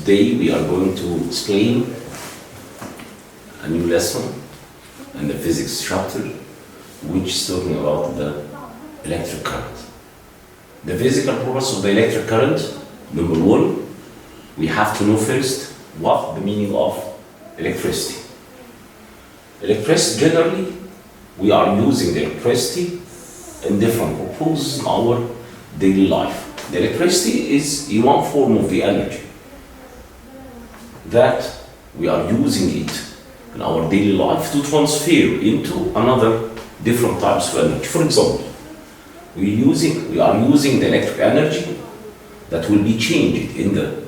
Today we are going to explain a new lesson in the physics chapter, which is talking about the electric current. The physical purpose of the electric current, number one, we have to know first what the meaning of electricity. Electricity, generally, we are using the electricity in different purposes in our daily life. The electricity is one form of the energy that we are using it in our daily life to transfer into another different types of energy. For example, we are using the electric energy that will be changed in the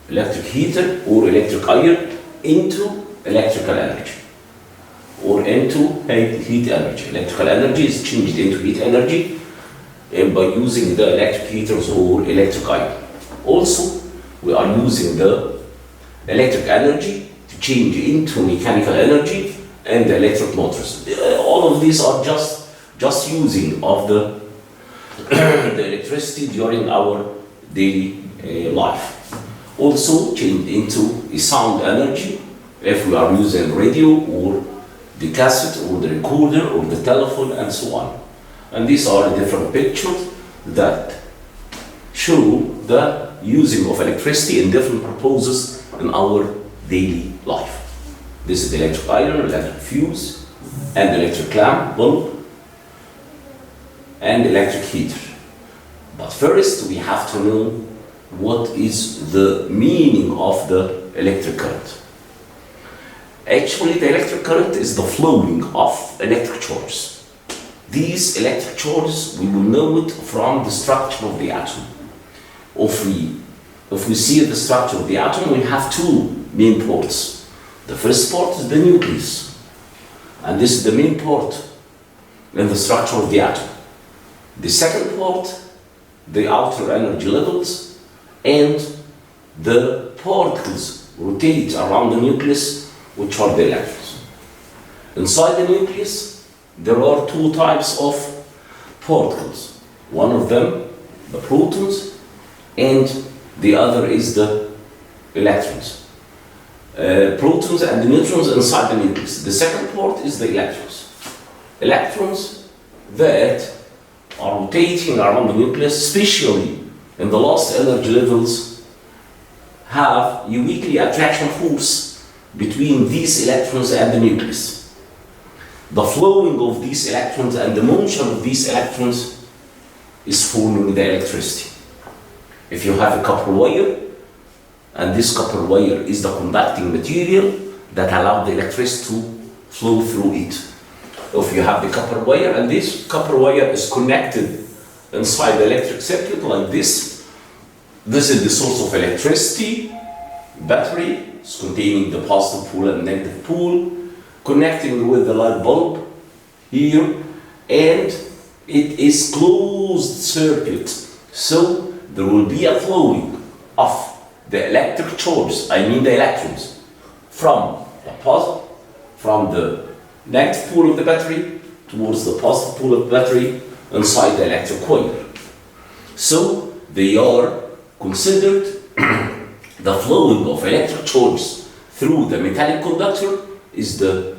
electric heater or electric iron into electrical energy or into heat energy. Electrical energy is changed into heat energy by using the electric heaters or electric iron. Also, we are using the electric energy to change into mechanical energy and the electric motors. All of these are just using of the electricity during our daily life. Also changed into a sound energy if we are using radio or the cassette or the recorder or the telephone and so on. And these are the different pictures that show the using of electricity in different purposes in our daily life. This is the electric iron, electric fuse, and the electric lamp, bulb, and electric heater. But first we have to know what is the meaning of the electric current. Actually, the electric current is the flowing of electric charges. These electric charges, we will know it from the structure of the atom. If we see the structure of the atom, we have two main parts. The first part is the nucleus, and this is the main part in the structure of the atom. The second part, the outer energy levels, and the particles rotate around the nucleus, which are the electrons. Inside the nucleus, there are two types of particles. One of them, the protons, and the other is the electrons. Protons and the neutrons inside the nucleus. The second part is the electrons. Electrons that are rotating around the nucleus, especially in the last energy levels, have a weakly attraction force between these electrons and the nucleus. The flowing of these electrons and the motion of these electrons is forming the electricity. If you have a copper wire, and this copper wire is the conducting material that allows the electricity to flow through it. If you have the copper wire, and this copper wire is connected inside the electric circuit like this is the source of electricity. Battery is containing the positive pole and negative pole, connecting with the light bulb here, and it is closed circuit. So there will be a flowing of the electric charges, I mean the electrons, from the negative pole of the battery towards the positive pole of the battery inside the electric coil. So they are considered the flowing of electric charges through the metallic conductor is the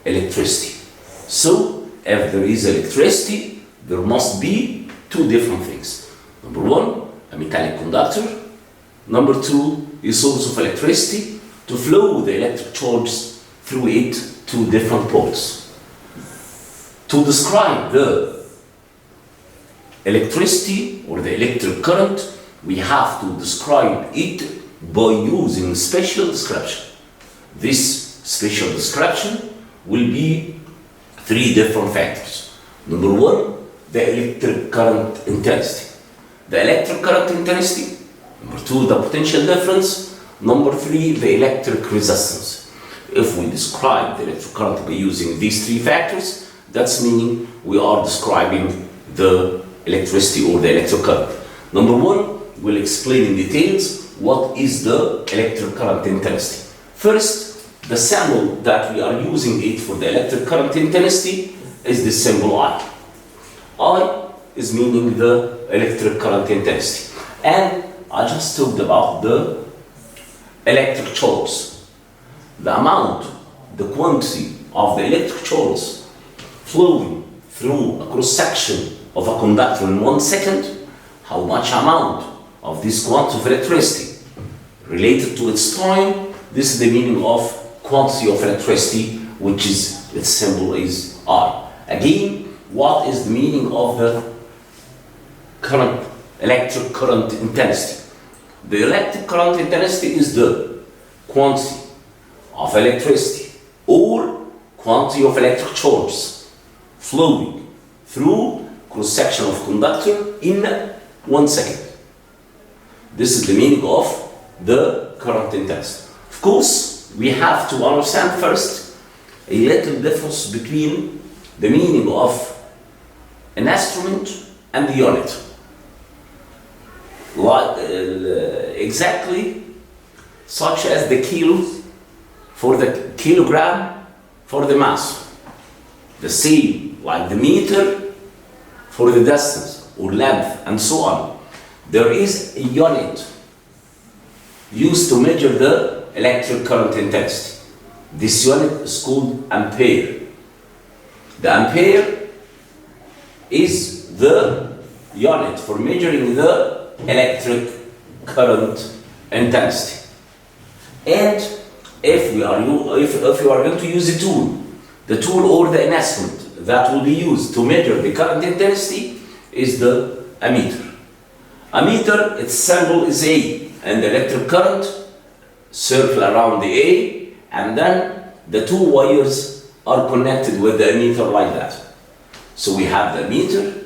electricity. So if there is electricity, there must be two different things. Number one, a metallic conductor. Number two, a source of electricity to flow the electric charges through it to different ports. To describe the electricity or the electric current, we have to describe it by using special description. This special description will be three different factors. Number one, the electric current intensity. The electric current intensity. Number two, the potential difference. Number three, the electric resistance. If we describe the electric current by using these three factors, that's meaning we are describing the electricity or the electric current. Number one, we'll explain in details what is the electric current intensity. First, the symbol that we are using it for the electric current intensity is the symbol I. I is meaning the electric current intensity. And I just talked about the electric charges. The amount, the quantity of the electric charges flowing through a cross-section of a conductor in 1 second, how much amount of this quantity of electricity related to its time. This is the meaning of quantity of electricity, which is, its symbol is I. Again, what is the meaning of the current, electric current intensity? The electric current intensity is the quantity of electricity or quantity of electric charges flowing through cross-section of conductor in 1 second. This is the meaning of the current intensity. Of course, we have to understand first a little difference between the meaning of an instrument and the unit. Exactly such as the kilo for the kilogram for the mass. The same like the meter for the distance or length and so on. There is a unit used to measure the electric current intensity. This unit is called ampere. The ampere is the unit for measuring the electric current intensity. And if you are going to use the tool or the instrument that will be used to measure the current intensity is the ammeter. Ammeter, its symbol is A, and the electric current circle around the A, and then the two wires are connected with the ammeter like that. So we have the ammeter,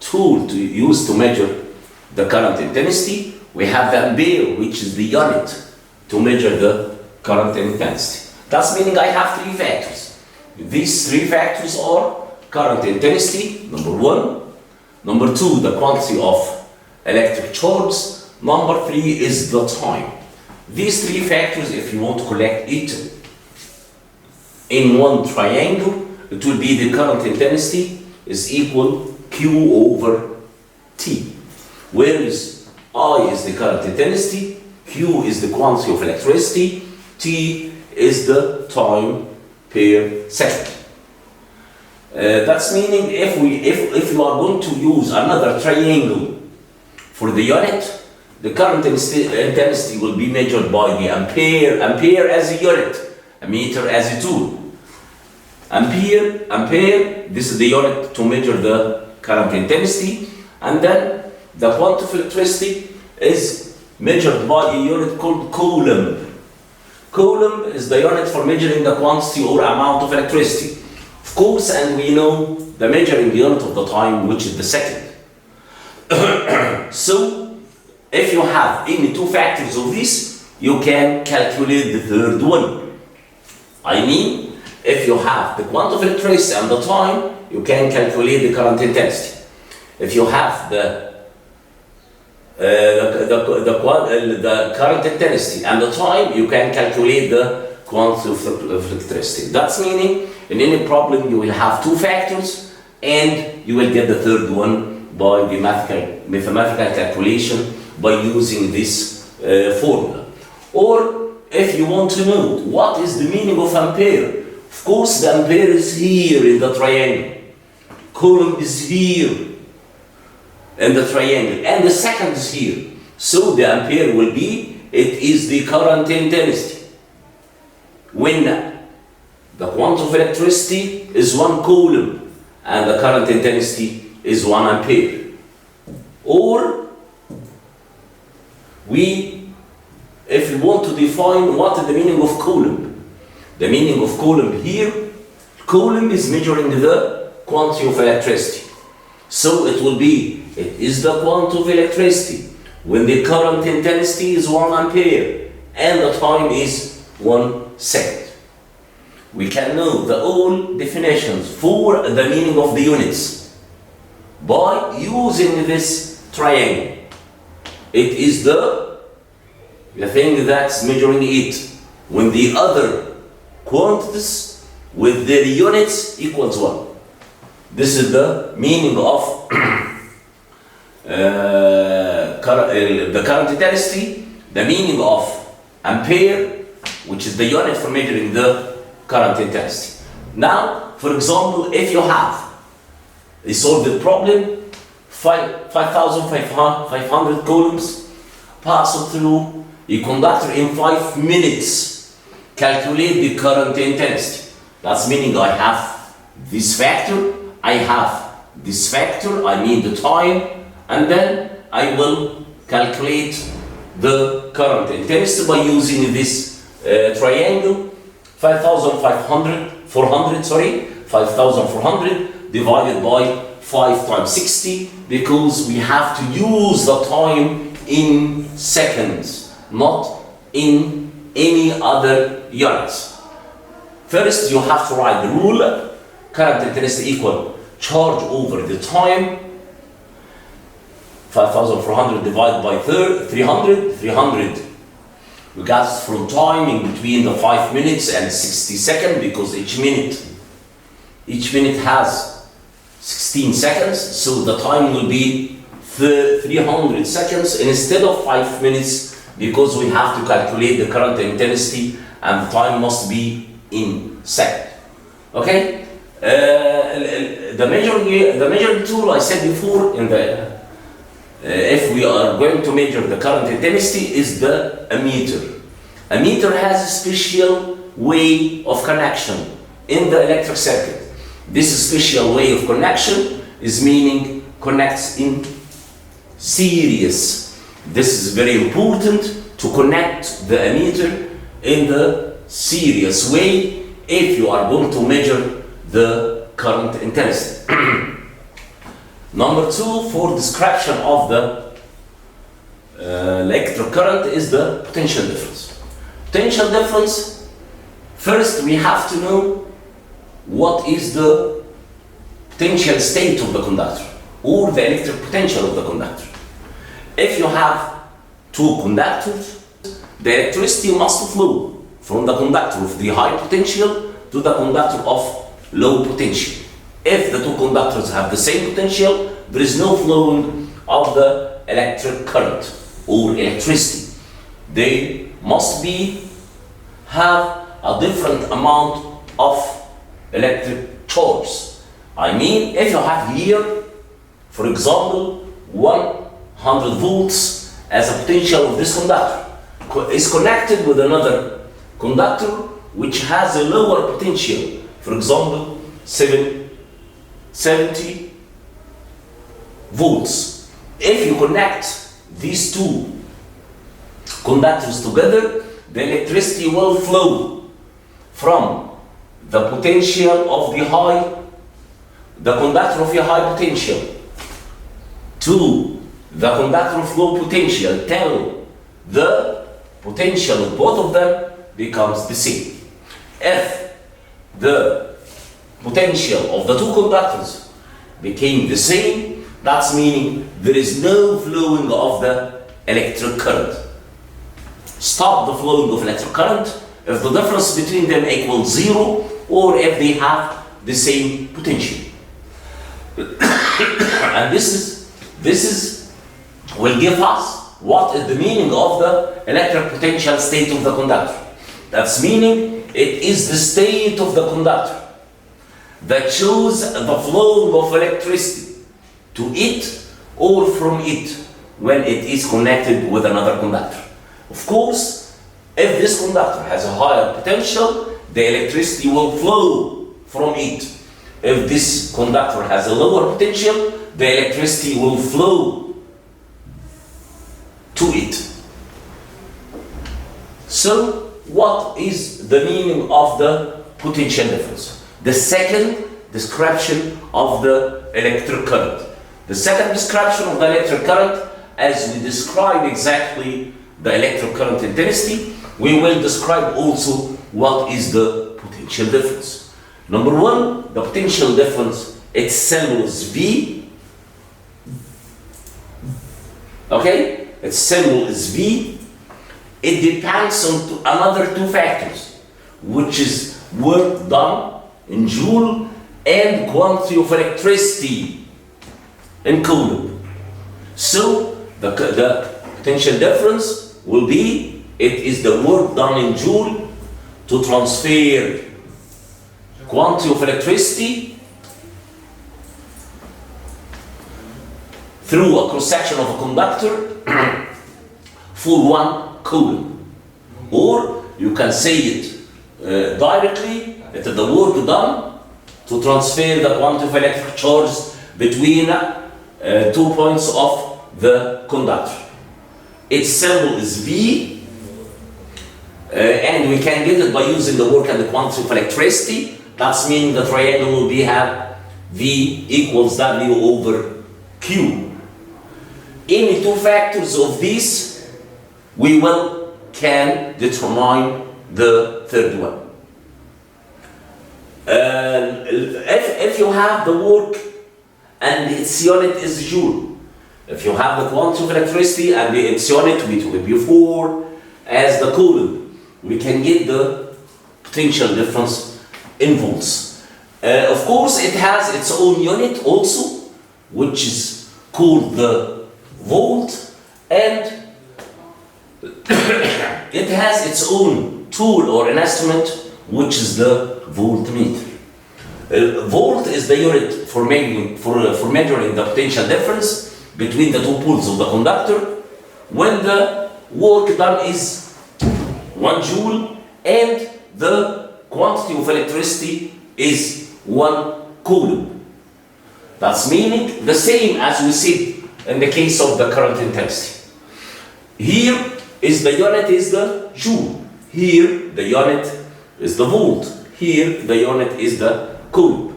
tool to use to measure the current intensity. We have the ampere, which is the unit to measure the current intensity. That's meaning I have 3 factors. These 3 factors are current intensity, number 1. Number 2, the quantity of electric charge. Number 3 is the time. These 3 factors, if you want to collect it in one triangle, it will be the current intensity is equal Q over T. Where is I is the current intensity, Q is the quantity of electricity, T is the time per second. That's meaning if you are going to use another triangle for the unit, the current intensity will be measured by the ampere as a unit, a meter as a tool. Ampere, this is the unit to measure the current intensity, and then the quantity of electricity is measured by a unit called coulomb. Coulomb is the unit for measuring the quantity or amount of electricity. Of course, and we know the measuring unit of the time, which is the second. So, if you have any 2 factors of this, you can calculate the third one. I mean, if you have the quantity of electricity and the time, you can calculate the current intensity. If you have the current intensity and the time, you can calculate the quantity of electricity. That's meaning, in any problem, you will have 2 factors, and you will get the third one by the mathematical calculation by using this formula. Or, if you want to know what is the meaning of ampere, of course the ampere is here in the triangle, coulomb is here in the triangle, and the second is here. So the ampere will be, it is the current intensity. When the quantity of electricity is 1 coulomb and the current intensity is 1 ampere. Or if you want to define what is the meaning of coulomb, the meaning of coulomb here, coulomb is measuring the quantity of electricity. So it will be, it is the quantity of electricity when the current intensity is 1 ampere and the time is 1 second. We can know the all definitions for the meaning of the units by using this triangle. It is the thing that's measuring it when the other quantities with their units equals 1. This is the meaning of the current intensity, the meaning of ampere, which is the unit for measuring the current intensity. Now, for example, if you have a solved problem, 5,500 coulombs pass through a conductor in 5 minutes. Calculate the current intensity. That's meaning I have this factor, I have this factor, I mean the time, and then I will calculate the current intensity by using this triangle. 5,400 divided by 5 times 60, because we have to use the time in seconds, not in any other units. First, you have to write the rule. Current intensity equal charge over the time. 5,400 divided by 300. We got from time in between the 5 minutes and 60 seconds, because each minute has 16 seconds, so the time will be 300 seconds instead of 5 minutes, because we have to calculate the current intensity and the time must be in seconds. Okay? The measuring tool I said before in the if we are going to measure the current intensity is the ammeter. Ammeter has a special way of connection in the electric circuit. This special way of connection is meaning connects in series. This is very important to connect the ammeter in the series way if you are going to measure the current intensity. Number 2, for description of the electric current is the potential difference. Potential difference, first we have to know what is the potential state of the conductor or the electric potential of the conductor. If you have 2 conductors, the electricity must flow from the conductor of the high potential to the conductor of low potential. If the 2 conductors have the same potential, there is no flowing of the electric current or electricity. They must have a different amount of electric charge. I mean, if you have here, for example, 100 volts as a potential of this conductor is connected with another conductor which has a lower potential, for example, 70 volts. If you connect these 2 conductors together, the electricity will flow from the potential of the conductor of the high potential to the conductor of low potential till the potential of both of them becomes the same. If the potential of the 2 conductors became the same, that's meaning there is no flowing of the electric current. Stop the flowing of electric current if the difference between them equals 0 or if they have the same potential. And this will give us what is the meaning of the electric potential state of the conductor. That's meaning it is the state of the conductor that shows the flowing of electricity to it or from it when it is connected with another conductor. Of course, if this conductor has a higher potential, the electricity will flow from it. If this conductor has a lower potential, the electricity will flow to it. So, what is the meaning of the potential difference? The second description of the electric current. The second description of the electric current, as we describe exactly the electric current intensity, we will describe also what is the potential difference. Number 1, the potential difference, its symbol is V. Okay? Its symbol is V. It depends on another 2 factors, which is work done in joule and quantity of electricity in coulomb. So The potential difference will be, it is the work done in joule to transfer quantity of electricity through a cross-section of a conductor for 1 coulomb. Or you can say it directly, it is the work done to transfer the quantity of electric charge between 2 points of the conductor. Its symbol is V, and we can get it by using the work and the quantity of electricity. That's meaning the triangle will be have V equals W over Q. Any two factors of these, we can determine the third one. If you have the work and its unit is joule, if you have the quantity of electricity and its unit before as the coulomb, we can get the potential difference in volts. Of course, it has its own unit also, which is called the volt, and it has its own tool or an instrument, which is the voltmeter. Volt is the unit for measuring the potential difference between the two poles of the conductor when the work done is 1 joule and the quantity of electricity is 1 coulomb. That's meaning the same as we said in the case of the current intensity. Here is the unit is the joule. Here the unit is the volt. Here the unit is the coulomb.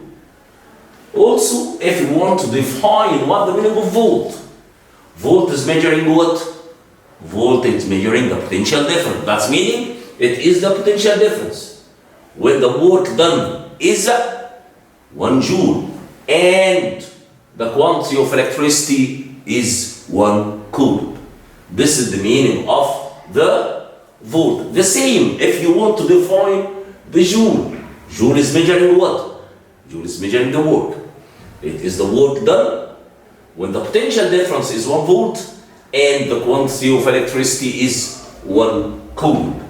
Also, if you want to define what the meaning of volt, volt is measuring what? Volt is measuring the potential difference. That's meaning it is the potential difference when the work done is 1 joule and the quantity of electricity is 1 coulomb. This is the meaning of the volt. The same if you want to define the joule. Joule is measuring what? Joule is measuring the work. It is the work done when the potential difference is 1 volt and the quantity of electricity is 1 coulomb.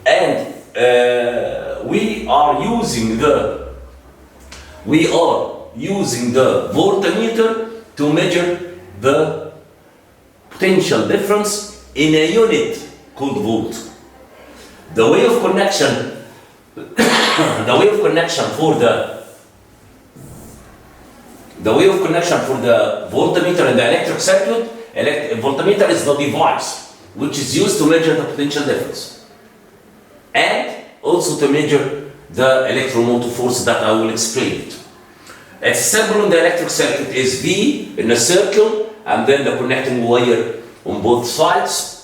And we are using the voltmeter to measure the potential difference in a unit called volt. The way of connection for the voltmeter in the electric circuit, voltmeter is the device which is used to measure the potential difference and also to measure the electromotive force that I will explain it. Its symbol in the electric circuit is V in a circle and then the connecting wire on both sides.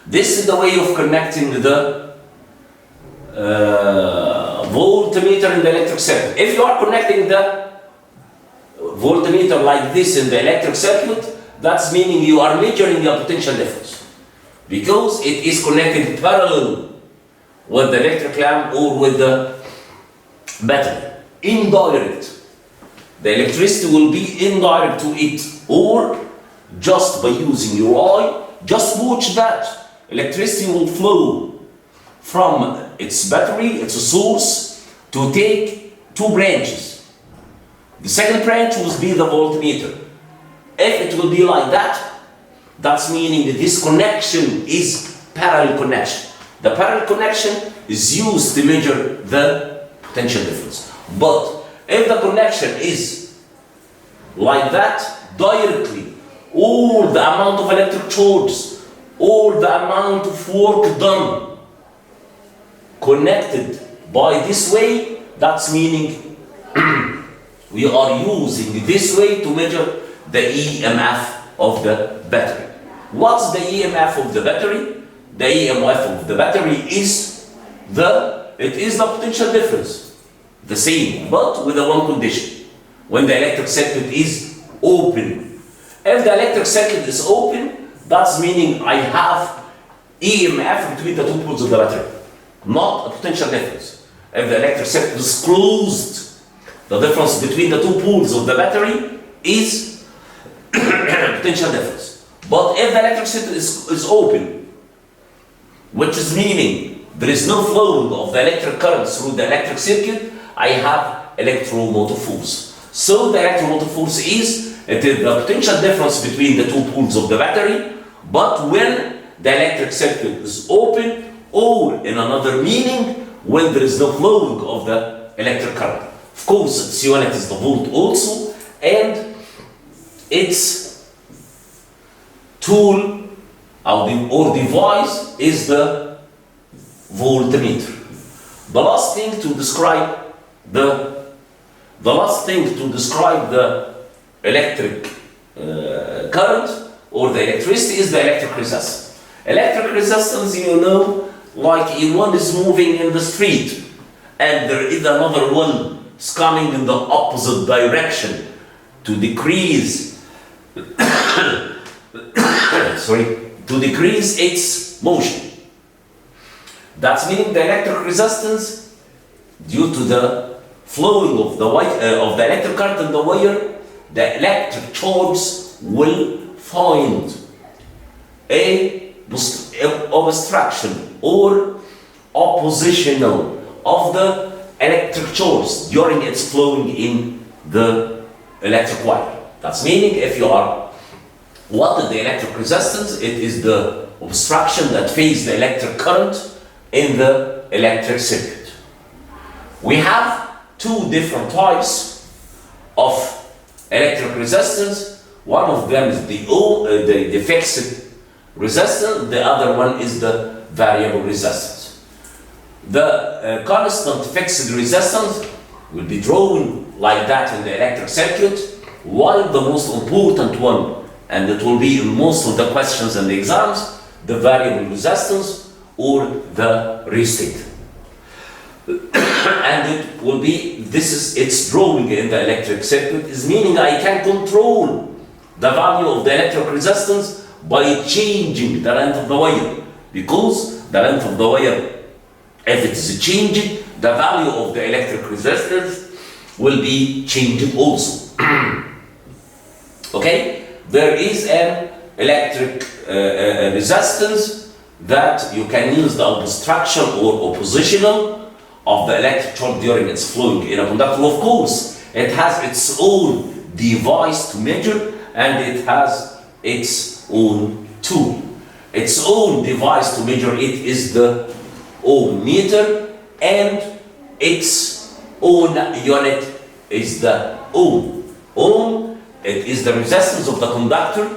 This is the way of connecting the voltmeter in the electric circuit. If you are connecting the voltmeter like this in the electric circuit, that's meaning you are measuring the potential difference because it is connected parallel with the electric lamp or with the battery. Indirect. The electricity will be indirect to it, or just by using your eye, just watch that. Electricity will flow from its battery, its source, to take 2 branches. The second branch will be the voltmeter. If it will be like that, that's meaning that this connection is parallel connection. The parallel connection is used to measure the potential difference. But if the connection is like that, directly, all the amount of electric charge, all the amount of work done connected by this way, that's meaning we are using this way to measure the EMF of the battery. What's the EMF of the battery? The EMF of the battery is the potential difference. The same, but with a one condition. When the electric circuit is open. If the electric circuit is open, that's meaning I have EMF between the 2 poles of the battery, not a potential difference. If the electric circuit is closed, the difference between the 2 poles of the battery is potential difference. But if the electric circuit is open, which is meaning there is no flowing of the electric current through the electric circuit, I have electromotive force. So the electromotive force is the potential difference between the two poles of the battery, but when the electric circuit is open, or in another meaning, when there is no flowing of the electric current. Of course, its unit is the volt also, and its tool or device is the voltmeter. The last thing to describe the electric current or the electricity is the electric resistance. Electric resistance, you know, like if one is moving in the street and there is another one is coming in the opposite direction to decrease its motion. That's meaning the electric resistance, due to the flowing of the electric current in the wire, the electric charge will find a obstruction or oppositional of the electric charge during its flowing in the electric wire. That's meaning if you are, what is the electric resistance? It is the obstruction that faces the electric current in the electric circuit. We have two different types of electric resistance. One of them is the fixed resistance, the other one is the variable resistance. The constant fixed resistance will be drawn like that in the electric circuit, while the most important one, and it will be in most of the questions and the exams, the variable resistance or the resistor. And it will be, it's drawing in the electric circuit, is meaning I can control the value of the electric resistance by changing the length of the wire, because the length of the wire, if it is changing, the value of the electric resistance will be changing also. Okay, there is an electric resistance that you can use the obstruction or oppositional of the electric charge during its flowing in a conductor. Of course, it has its own device to measure, and it has its own tool. Its own device to measure it is the ohm meter, and its own unit is the ohm. Ohm, it is the resistance of the conductor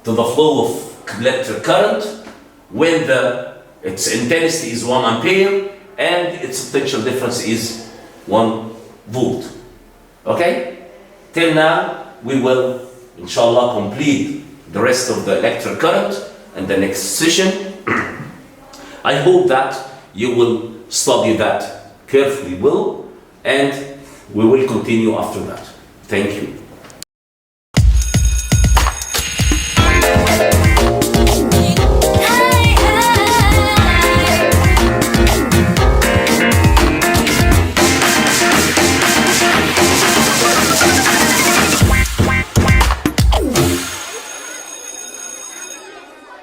to the flow of electric current when its intensity is 1 ampere and its potential difference is 1 volt. Okay? Till now, we will, inshallah, complete the rest of the electric current in the next session. I hope that you will study that carefully well, and we will continue after that. Thank you.